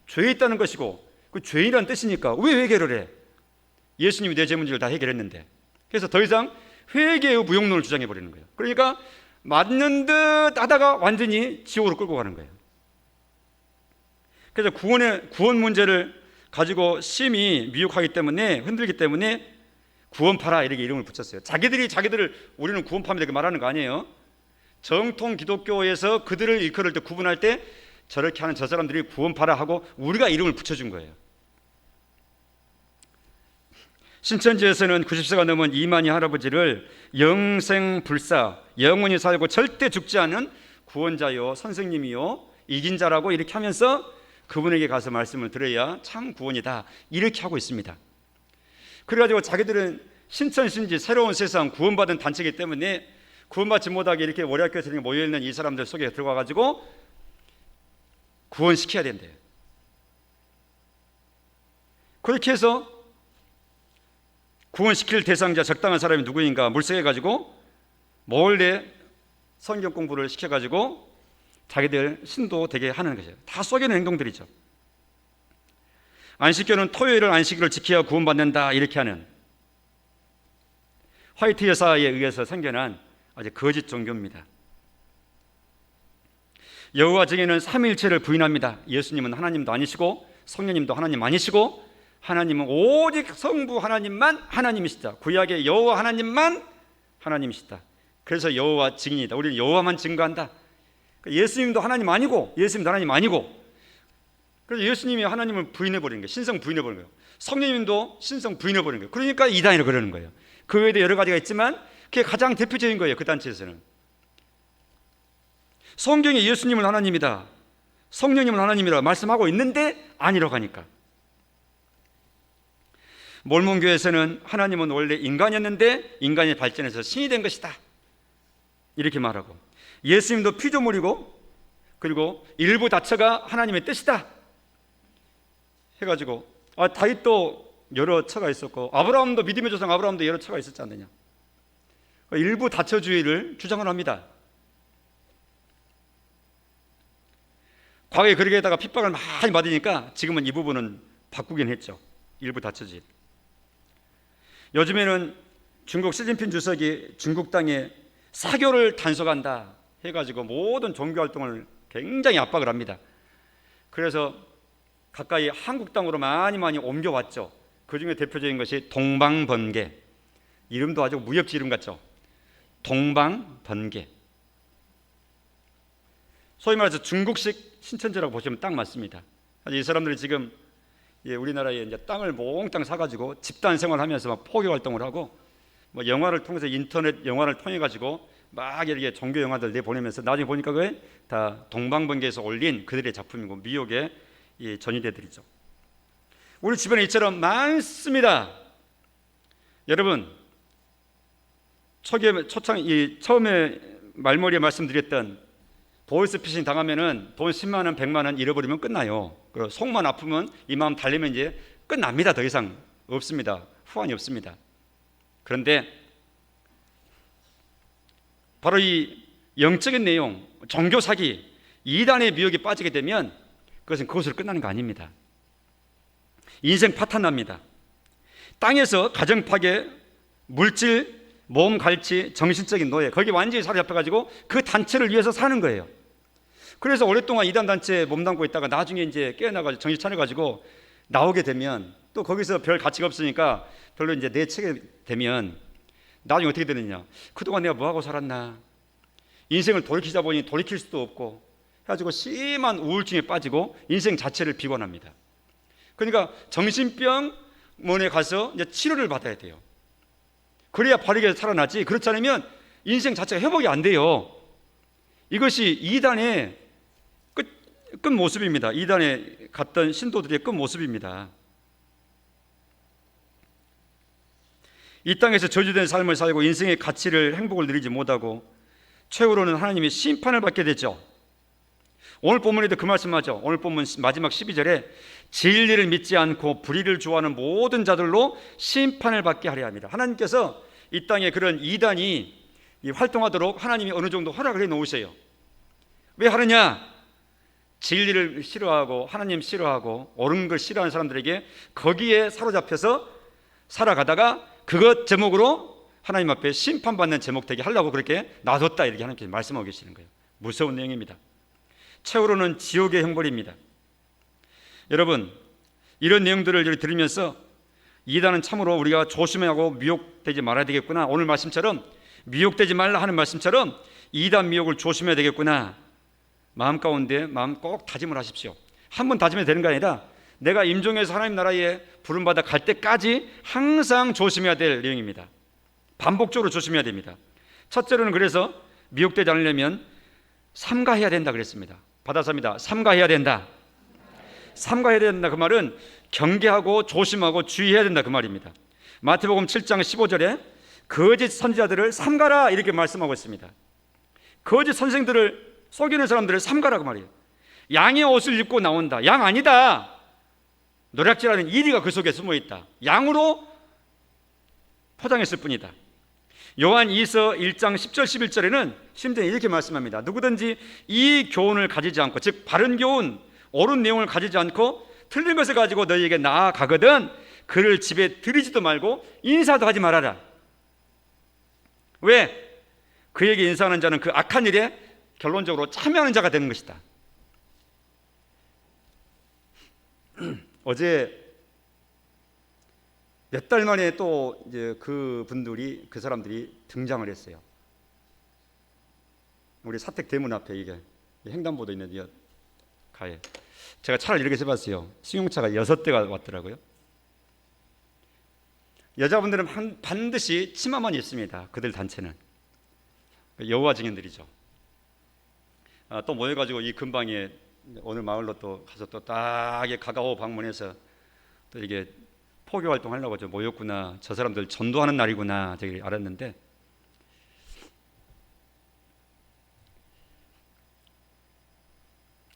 죄에 있다는 것이고 그 죄인이라는 뜻이니까 왜 회개를 해? 예수님이 내 죄 문제를 다 해결했는데. 그래서 더 이상 회개의 무용론을 주장해 버리는 거예요. 그러니까 맞는 듯 하다가 완전히 지옥으로 끌고 가는 거예요. 그래서 구원 문제를 가지고 심히 미혹하기 때문에 흔들기 때문에 구원파라 이렇게 이름을 붙였어요. 자기들을 우리는 구원파입니다 이렇게 말하는 거 아니에요. 정통 기독교에서 그들을 일컬을 때 구분할 때 저렇게 하는 저 사람들이 구원파라 하고 우리가 이름을 붙여준 거예요. 신천지에서는 90세가 넘은 이만희 할아버지를 영생불사 영원히 살고 절대 죽지 않은 구원자요 선생님이요 이긴 자라고 이렇게 하면서 그분에게 가서 말씀을 들어야 참 구원이다 이렇게 하고 있습니다. 그래가지고 자기들은 신천신지 새로운 세상 구원받은 단체이기 때문에 구원받지 못하게 이렇게 월요학교에서 모여있는 이 사람들 속에 들어가가지고 구원시켜야 된대요. 그렇게 해서 구원시킬 대상자 적당한 사람이 누구인가 물색해가지고 몰래 성경 공부를 시켜가지고 자기들 신도 되게 하는 거죠. 다 속이는 행동들이죠. 안식교는 토요일을 안식일을 지켜야 구원받는다 이렇게 하는 화이트 여사에 의해서 생겨난 아주 거짓 종교입니다. 여호와 증인은 삼위일체를 부인합니다. 예수님은 하나님도 아니시고 성령님도 하나님 아니시고 하나님은 오직 성부 하나님만 하나님이시다. 구약의 여호와 하나님만 하나님이시다. 그래서 여호와 증인이다. 우리는 여호와만 증거한다. 예수님도 하나님 아니고 예수님도 하나님 아니고 그래서 예수님이 하나님을 부인해버리는 거예요. 신성 부인해버리는 거예요. 성령님도 신성 부인해버리는 거예요. 그러니까 이단이라고 그러는 거예요. 그 외에도 여러 가지가 있지만 그게 가장 대표적인 거예요. 그 단체에서는 성경에 예수님은 하나님이다 성령님은 하나님이라 말씀하고 있는데 아니라고 하니까 몰몬교에서는 하나님은 원래 인간이었는데 인간이 발전해서 신이 된 것이다 이렇게 말하고 예수님도 피조물이고 그리고 일부 다처가 하나님의 뜻이다 해가지고 다윗도 여러 처가 있었고 아브라함도 믿음의 조상 아브라함도 여러 처가 있었지 않느냐 일부 다처주의를 주장을 합니다. 과거에 그렇게 하다가 핍박을 많이 받으니까 지금은 이 부분은 바꾸긴 했죠. 일부 다처주의. 요즘에는 중국 시진핑 주석이 중국 땅에 사교를 단속한다 해가지고 모든 종교활동을 굉장히 압박을 합니다. 그래서 가까이 한국 땅으로 많이 옮겨왔죠. 그 중에 대표적인 것이 동방번개. 이름도 아주 무협지 이름 같죠. 동방번개. 소위 말해서 중국식 신천지라고 보시면 딱 맞습니다. 이 사람들이 지금 우리나라에 이제 땅을 몽땅 사가지고 집단 생활하면서 막 포교 활동을 하고, 뭐 영화를 통해서 인터넷 영화를 통해 가지고 막 이렇게 종교 영화들 내보내면서 나중에 보니까 그게 다 동방번개에서 올린 그들의 작품이고 미혹의 전위대들이죠. 우리 주변에 이처럼 많습니다. 여러분, 처음에 말머리에 말씀드렸던 보이스피싱 당하면은 돈 10만 원, 100만 원 잃어버리면 끝나요. 그리고 속만 아프면 이 마음 달래면 이제 끝납니다. 더 이상 없습니다. 후환이 없습니다. 그런데 바로 이 영적인 내용, 종교 사기, 이단의 미혹에 빠지게 되면 그것은 그것으로 끝나는 거 아닙니다. 인생 파탄납니다. 땅에서 가정 파괴, 물질, 몸 갈치, 정신적인 노예, 거기 완전히 사로잡혀가지고 그 단체를 위해서 사는 거예요. 그래서 오랫동안 이단 단체에 몸담고 있다가 나중에 이제 깨어나가지고 정신 차려가지고 나오게 되면 또 거기서 별 가치가 없으니까 별로 이제 내치게 되면 나중에 어떻게 되느냐? 그동안 내가 뭐하고 살았나? 인생을 돌이키자 보니 돌이킬 수도 없고 해가지고 심한 우울증에 빠지고 인생 자체를 비관합니다. 그러니까 정신병원에 가서 이제 치료를 받아야 돼요. 그래야 바르게 살아나지. 그렇지 않으면 인생 자체가 회복이 안 돼요. 이것이 이단의 끝 모습입니다. 이단에 갔던 신도들의 끝 모습입니다. 이 땅에서 저주된 삶을 살고 인생의 가치를, 행복을 누리지 못하고 최후로는 하나님의 심판을 받게 되죠. 오늘 본문에도 그 말씀하죠. 오늘 본문 마지막 12절에 진리를 믿지 않고 불의를 좋아하는 모든 자들로 심판을 받게 하려 합니다. 하나님께서 이 땅에 그런 이단이 활동하도록 하나님이 어느 정도 허락을 해 놓으세요. 왜 하느냐? 진리를 싫어하고 하나님 싫어하고 옳은 걸 싫어하는 사람들에게 거기에 사로잡혀서 살아가다가 그것 제목으로 하나님 앞에 심판받는 제목 되게 하려고 그렇게 놔뒀다, 이렇게 하나님께서 말씀하고 계시는 거예요. 무서운 내용입니다. 최후로는 지옥의 형벌입니다. 여러분, 이런 내용들을 들으면서 이단은 참으로 우리가 조심하고 미혹되지 말아야 되겠구나, 오늘 말씀처럼 미혹되지 말라 하는 말씀처럼 이단 미혹을 조심해야 되겠구나, 마음 가운데 마음 꼭 다짐을 하십시오. 한 번 다짐해도 되는 게 아니라 내가 임종해서 하나님 나라에 부름받아 갈 때까지 항상 조심해야 될 내용입니다. 반복적으로 조심해야 됩니다. 첫째로는 그래서 미혹되지 않으려면 삼가해야 된다 그랬습니다. 받아서입니다. 삼가해야 된다. 삼가해야 된다, 그 말은 경계하고 조심하고 주의해야 된다, 그 말입니다. 마태복음 7장 15절에 거짓 선지자들을 삼가라 이렇게 말씀하고 있습니다. 거짓 선생들을 속이는 사람들을 삼가라 그 말이에요. 양의 옷을 입고 나온다. 양 아니다. 노략질하는 이리가 그 속에 숨어 있다. 양으로 포장했을 뿐이다. 요한 2서 1장 10절 11절에는 심지어 이렇게 말씀합니다. 누구든지 이 교훈을 가지지 않고, 즉 바른 교훈, 옳은 내용을 가지지 않고 틀린 것을 가지고 너희에게 나아가거든 그를 집에 들이지도 말고 인사도 하지 말아라. 왜? 그에게 인사하는 자는 그 악한 일에 결론적으로 참여하는 자가 되는 것이다. 어제 몇 달 만에 또 이제 그 사람들이 등장을 했어요. 우리 사택 대문 앞에 이게 횡단보도 있는 이 가에 제가 차를 이렇게 세봤어요. 승용차가 6대가 왔더라고요. 여자분들은 반드시 치마만 입습니다. 그들 단체는 여호와 증인들이죠. 또 모여가지고 이 근방에 오늘 마을로 또 가서 또 딱 가가오 방문해서 또 이게 포교 활동하려고 모였구나, 저 사람들 전도하는 날이구나 저기 알았는데,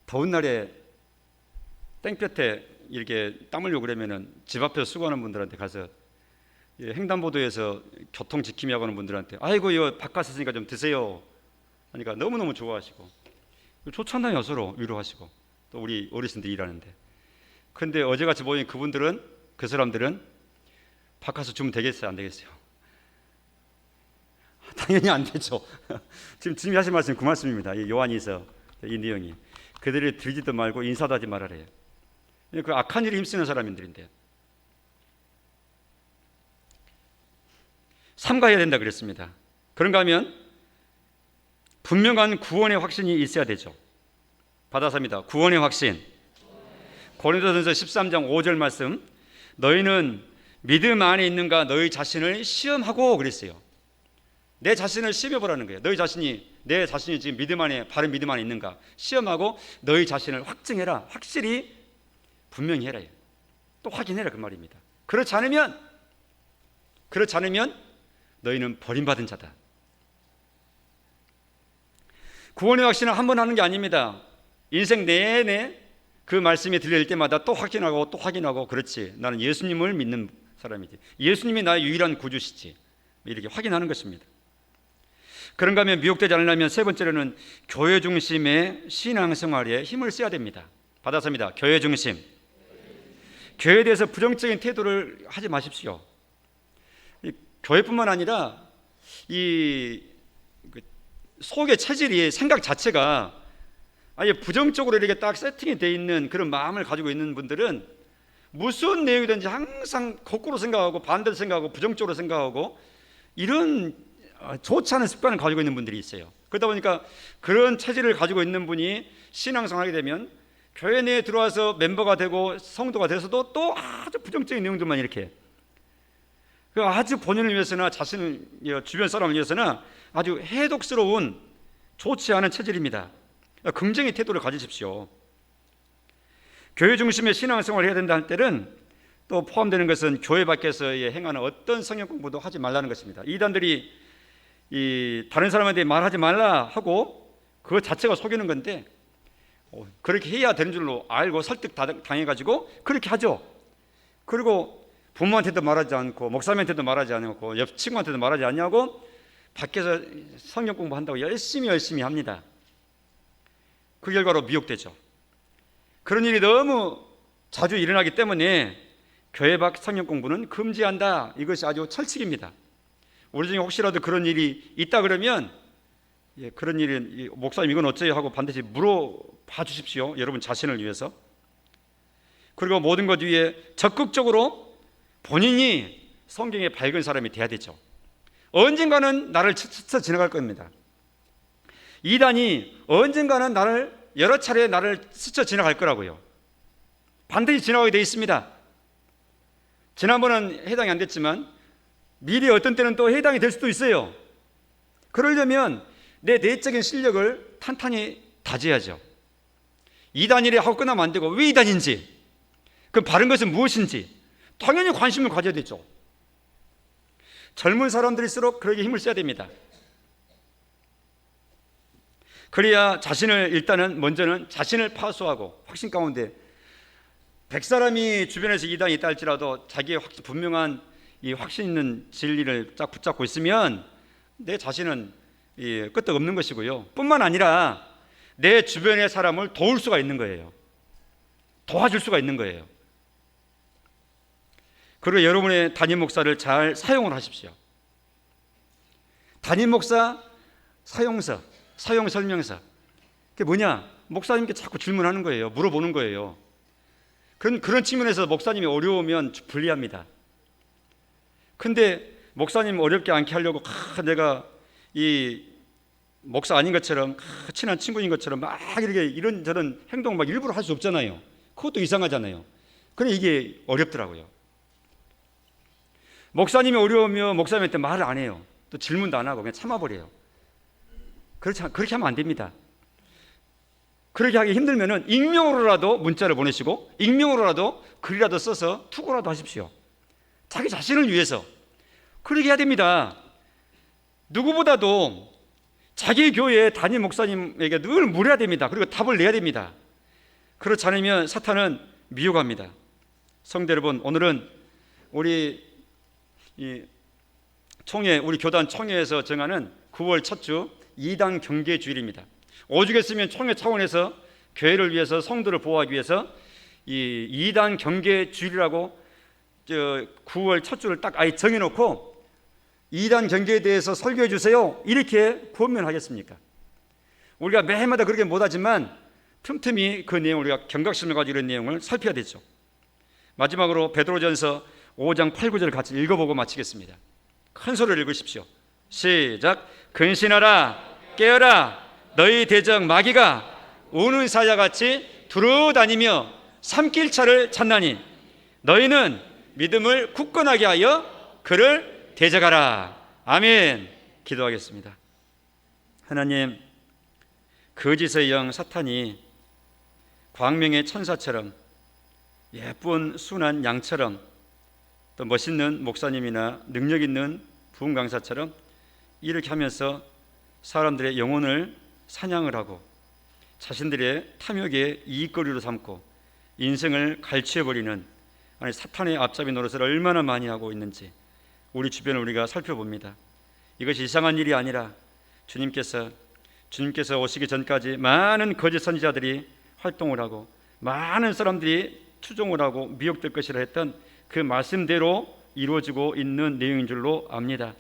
더운 날에 땡볕에 이렇게 땀 흘리고 그러면은 집 앞에서 수고하는 분들한테 가서 횡단보도에서 교통 지킴이 하는 분들한테 아이고 이거 바깥에 있으니까 좀 드세요 하니까 너무너무 좋아하시고, 좋잖아요. 서로 위로하시고, 또 우리 어르신들이 일하는데. 그런데 어제같이 모인 그 사람들은 바깥에서 주면 되겠어요, 안 되겠어요? 당연히 안 되죠. 지금 하신 말씀이 그 말씀입니다. 이 요한이서 이 내용이 그들을 들지도 말고 인사도 하지 말아래요. 그 악한 일에 힘쓰는 사람들인데, 삼가해야 된다 그랬습니다. 그런가 하면 분명한 구원의 확신이 있어야 되죠. 받아서입니다. 구원의 확신. 고린도전서 13장 5절 말씀, 너희는 믿음 안에 있는가 너희 자신을 시험하고 그랬어요. 내 자신을 시험해보라는 거예요. 내 자신이 지금 믿음 안에, 바른 믿음 안에 있는가 시험하고 너희 자신을 확증해라. 확실히 분명히 해라. 또 확인해라 그 말입니다. 그렇지 않으면 너희는 버림받은 자다. 구원의 확신은 한 번 하는 게 아닙니다. 인생 내내 그 말씀이 들릴 때마다 또 확인하고 그렇지, 나는 예수님을 믿는 사람이지, 예수님이 나의 유일한 구주시지, 이렇게 확인하는 것입니다. 그런가 하면 미혹되지 않으려면 세 번째로는 교회 중심의 신앙생활에 힘을 써야 됩니다. 받아서입니다. 교회 중심. 교회에 대해서 부정적인 태도를 하지 마십시오. 교회뿐만 아니라 이 속의 체질이, 생각 자체가 아예 부정적으로 이렇게 딱 세팅이 되어 있는 그런 마음을 가지고 있는 분들은 무슨 내용이든지 항상 거꾸로 생각하고 반대로 생각하고 부정적으로 생각하고 이런 좋지 않은 습관을 가지고 있는 분들이 있어요. 그러다 보니까 그런 체질을 가지고 있는 분이 신앙생활하게 되면 교회 내에 들어와서 멤버가 되고 성도가 돼서도 또 아주 부정적인 내용들만 이렇게, 아주 본인을 위해서나 자신을, 주변 사람을 위해서나 아주 해독스러운 좋지 않은 체질입니다. 긍정의 태도를 가지십시오. 교회 중심의 신앙생활을 해야 된다 할 때는 또 포함되는 것은 교회 밖에서 행하는 어떤 성경 공부도 하지 말라는 것입니다. 이단들이 다른 사람한테 말하지 말라 하고 그것 자체가 속이는 건데, 그렇게 해야 되는 줄로 알고 설득 당해가지고 그렇게 하죠. 그리고 부모한테도 말하지 않고 목사님한테도 말하지 않고 옆 친구한테도 말하지 않냐고 밖에서 성경 공부한다고 열심히 합니다. 그 결과로 미혹되죠. 그런 일이 너무 자주 일어나기 때문에 교회 밖 성경 공부는 금지한다. 이것이 아주 철칙입니다. 우리 중에 혹시라도 그런 일이 있다 그러면 그런 일은 목사님 이건 어째요 하고 반드시 물어봐 주십시오. 여러분 자신을 위해서. 그리고 모든 것 위에 적극적으로 본인이 성경에 밝은 사람이 돼야 되죠. 언젠가는 나를 스쳐 지나갈 겁니다. 이단이 언젠가는 여러 차례 나를 스쳐 지나갈 거라고요. 반드시 지나가게 돼 있습니다. 지난번은 해당이 안 됐지만 미리 어떤 때는 또 해당이 될 수도 있어요. 그러려면 내 내적인 실력을 탄탄히 다져야죠. 이단이래 하고 끝나면 안 되고, 왜 이단인지, 그 바른 것은 무엇인지 당연히 관심을 가져야 되죠. 젊은 사람들일수록 그러게 힘을 써야 됩니다. 그래야 일단은 먼저는 자신을 파수하고 확신 가운데 100사람이 주변에서 이단이 있다 할지라도 자기의 분명한 이 확신 있는 진리를 딱 붙잡고 있으면 내 자신은 끄떡없는 것이고요. 뿐만 아니라 내 주변의 사람을 도울 수가 있는 거예요. 도와줄 수가 있는 거예요. 그리고 여러분의 담임 목사를 잘 사용을 하십시오. 담임 목사 사용서, 사용 설명서. 그게 뭐냐? 목사님께 자꾸 질문하는 거예요. 물어보는 거예요. 그런 측면에서 목사님이 어려우면 불리합니다. 근데 목사님 어렵게 않게 하려고 내가 이 목사 아닌 것처럼 친한 친구인 것처럼 막 이렇게 이런저런 행동 막 일부러 할 수 없잖아요. 그것도 이상하잖아요. 그래 이게 어렵더라고요. 목사님이 어려우면 목사님한테 말을 안 해요. 또 질문도 안 하고 그냥 참아버려요. 그렇게 하면 안 됩니다. 그렇게 하기 힘들면은 익명으로라도 문자를 보내시고 익명으로라도 글이라도 써서 투고라도 하십시오. 자기 자신을 위해서 그렇게 해야 됩니다. 누구보다도 자기 교회 담임 목사님에게 늘 물어야 됩니다. 그리고 답을 내야 됩니다. 그렇지 않으면 사탄은 미혹합니다. 성도 여러분, 오늘은 우리 교단 총회에서 정하는 9월 첫 주 2단 경계 주일입니다. 오죽했으면 총회 차원에서 교회를 위해서 성도를 보호하기 위해서 이 2단 경계 주일이라고 9월 첫 주를 딱 아예 정해놓고 2단 경계에 대해서 설교해 주세요 이렇게 권면하겠습니까? 우리가 매해마다 그렇게 못하지만 틈틈이 그 내용, 우리가 경각심을 가지고 이런 내용을 살펴야 되죠. 마지막으로 베드로전서 5장 8, 9절을 같이 읽어보고 마치겠습니다. 큰 소리를 읽으십시오. 시작. 근신하라, 깨어라, 너희 대적 마귀가 우는 사자같이 두루다니며 삼킬차를 찾나니 너희는 믿음을 굳건하게 하여 그를 대적하라. 아멘. 기도하겠습니다. 하나님, 거짓의 영 사탄이 광명의 천사처럼, 예쁜 순한 양처럼, 또 멋있는 목사님이나 능력 있는 부흥 강사처럼 이렇게 하면서 사람들의 영혼을 사냥을 하고 자신들의 탐욕의 이익거리로 삼고 인생을 갈취해버리는 사탄의 앞잡이 노릇을 얼마나 많이 하고 있는지 우리 주변을 우리가 살펴봅니다. 이것이 이상한 일이 아니라 주님께서 오시기 전까지 많은 거짓 선지자들이 활동을 하고 많은 사람들이 추종을 하고 미혹될 것이라 했던 그 말씀대로 이루어지고 있는 내용인 줄로 압니다.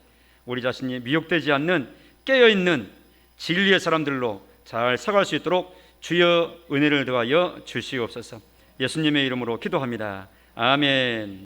우리 자신이 미혹되지 않는 깨어있는 진리의 사람들로 잘 살아갈 수 있도록 주여 은혜를 더하여 주시옵소서. 예수님의 이름으로 기도합니다. 아멘.